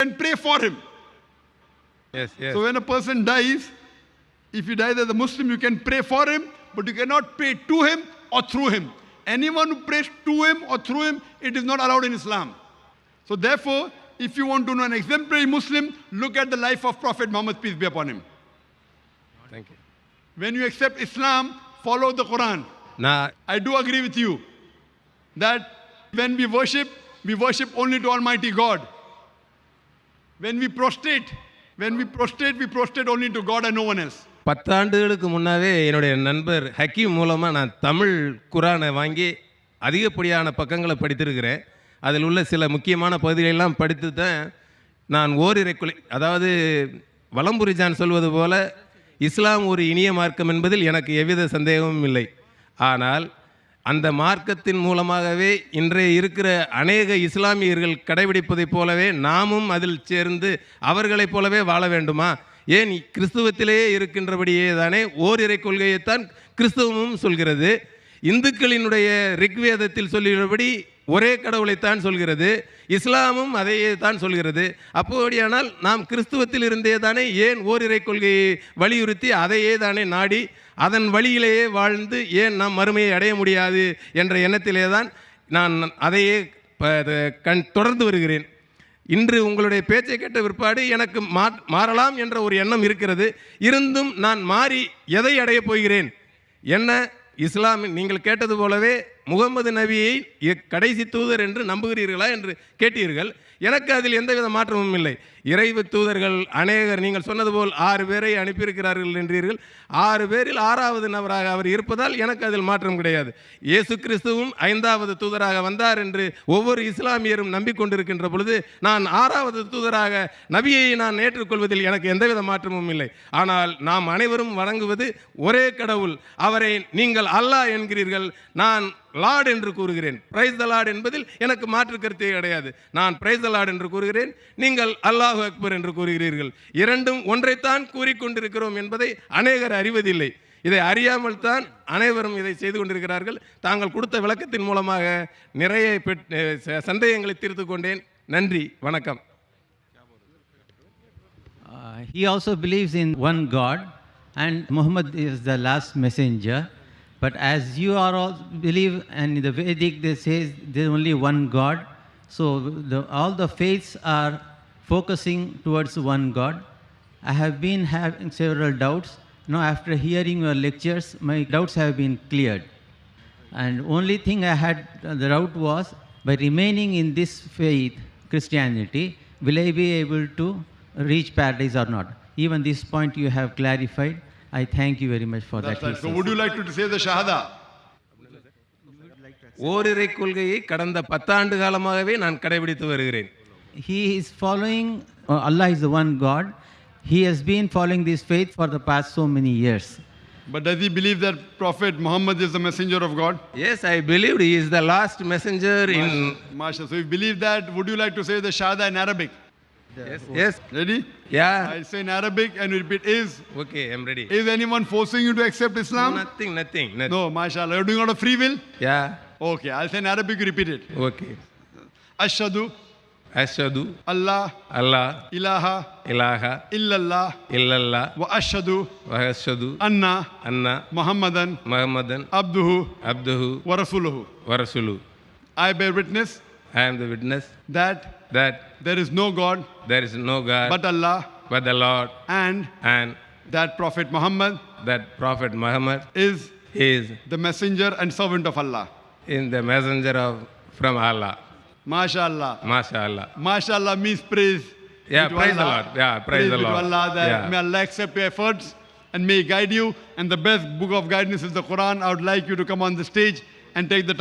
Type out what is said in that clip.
and pray for him. Yes, yes. So when a person dies, if he dies as a Muslim, you can pray for him, but you cannot pray to him or through him. Anyone who prays to him or through him, it is not allowed in Islam. So therefore, if you want to know an exemplary Muslim, look at the life of Prophet Muhammad, peace be upon him. Thank you. When you accept Islam, follow the Quran. Now, I do agree with you that when we worship only to Almighty God. When we prostrate, we prostrate only to God and no one else. 10 ஆண்டுகளுக்கு முன்னாவே என்னுடைய நண்பர் ஹக்கீம் மூலமாக நான் தமிழ் குரானை வாங்கி அதிகப்படியான பக்கங்களை படித்திருக்கிறேன். அதில் உள்ள சில முக்கியமான பகுதிகளெல்லாம் படித்து தான் நான் ஓரிரை கொலை, அதாவது வலம்புரிஜான் சொல்வது போல இஸ்லாம் ஒரு இனிய மார்க்கம் என்பதில் எனக்கு எவ்வித சந்தேகமும் இல்லை. ஆனால் அந்த மார்க்கத்தின் மூலமாகவே இன்றைய இருக்கிற அநேக இஸ்லாமியர்கள் கடைபிடிப்பதைப் போலவே நாமும் அதில் சேர்ந்து அவர்களைப் போலவே வாழ வேண்டுமா? ஏன் கிறிஸ்துவத்திலேயே இருக்கின்றபடியே தானே ஓரிரை கொள்கையைத்தான் கிறிஸ்துவமும் சொல்கிறது. இந்துக்களினுடைய ரிக்வேதத்தில் சொல்லுகிறபடி ஒரே கடவுளைத்தான் சொல்கிறது. இஸ்லாமும் அதையே தான் சொல்கிறது. அப்படியானால் நாம் கிறிஸ்துவத்தில் இருந்தே தானே ஏன் ஓரிரை கொள்கையை வலியுறுத்தி அதையே தானே நாடி அதன் வழியிலேயே வாழ்ந்து ஏன் நாம் மறுமையை அடைய முடியாது என்ற எண்ணத்திலே தான் நான் அதையே தொடர்ந்து வருகிறேன். இன்று உங்களுடைய பேச்சை கேட்ட பிற்பாடு எனக்கு மாறலாம் என்ற ஒரு எண்ணம் இருக்கிறது. இருந்தும் நான் மாறி எதை அடையப் போகிறேன்? என்ன இஸ்லாம் நீங்கள் கேட்டது போலவே முகமது நபியை கடைசி தூதர் என்று நம்புகிறீர்களா என்று கேட்டீர்கள். எனக்கு அதில் எந்தவித மாற்றமும் இல்லை. இறைவு தூதர்கள் அநேகர், நீங்கள் சொன்னது போல் 6 பேரை அனுப்பியிருக்கிறார்கள் என்றீர்கள். 6 பேரில் 6வது நபராக அவர் இருப்பதால் எனக்கு அதில் மாற்றம் கிடையாது. இயேசு கிறிஸ்துவும் 5வது தூதராக வந்தார் என்று ஒவ்வொரு இஸ்லாமியரும் நம்பிக்கொண்டிருக்கின்ற பொழுது நான் 6வது தூதராக நபியை நான் ஏற்றுக்கொள்வதில் எனக்கு எந்தவித மாற்றமும் இல்லை. ஆனால் நாம் அனைவரும் வணங்குவது ஒரே கடவுள். அவரை நீங்கள் அல்லாஹ் என்கிறீர்கள், நான் லார்ட் என்று கூறுகிறேன். பிரைஸ் த லார்ட் என்பதில் எனக்கு மாற்று கருத்தே கிடையாது. நான் பிரைஸ் த லார்ட் என்று கூறுகிறேன், நீங்கள் அல்லாஹு அக்பர் என்று கூறுகிறீர்கள். இரண்டும் ஒன்றைத்தான் கூறிக்கொண்டிருக்கிறோம் என்பதை அநேகர் அறிவதில்லை. இதை அறியாமல் தான் அனைவரும் இதை செய்து கொண்டிருக்கிறார்கள். தாங்கள் கொடுத்த விளக்கத்தின் மூலமாக நிறைய சந்தேகங்களை தீர்த்து கொண்டேன். நன்றி, வணக்கம். He also believes in one God and Muhammad is the last messenger. But as you are all believe, and in the Vedic they say there is only one God, so all the faiths are focusing towards one God. I have been having several doubts. Now after hearing your lectures, my doubts have been cleared. And only thing I had the doubt was, by remaining in this faith, Christianity, will I be able to reach paradise or not? Even this point you have clarified. I thank you very much for that. Right. So would you like to say the Shahada? ஓரிரை கொள்கையை கடந்த 10 ஆண்டு காலமாகவே நான் கடைபிடித்து வருகிறேன். He is following, Allah is the one God. He has been following this faith for the past so many years. But does he believe that Prophet Muhammad is the messenger of God? Yes, I believe he is the last messenger in... Masha. So if you believe that, would you like to say the Shahada in Arabic? Yes, yes. Ready? Yeah. I'll say in Arabic and repeat is. Okay, I'm ready. Is anyone forcing you to accept Islam? Nothing. No, mashallah. You're doing out of free will? Yeah. Okay, I'll say in Arabic, you repeat it. Okay. Ashhadu. Ashhadu. Allah. Ilaha. Illallah. Wa ashhadu. Anna. Muhammadan. Abduhu. Wa rasuluhu. I bear witness. I am the witness. That there is no God. But Allah. But the Lord. And that Prophet Muhammad. Is the messenger and servant of Allah. In the messenger from Allah. MashaAllah. MashaAllah means praise. Yeah, praise the Lord. Yeah, praise the Lord. Allah, may Allah accept your efforts and may He guide you. And the best book of guidance is the Quran. I would like you to come on the stage and take the time.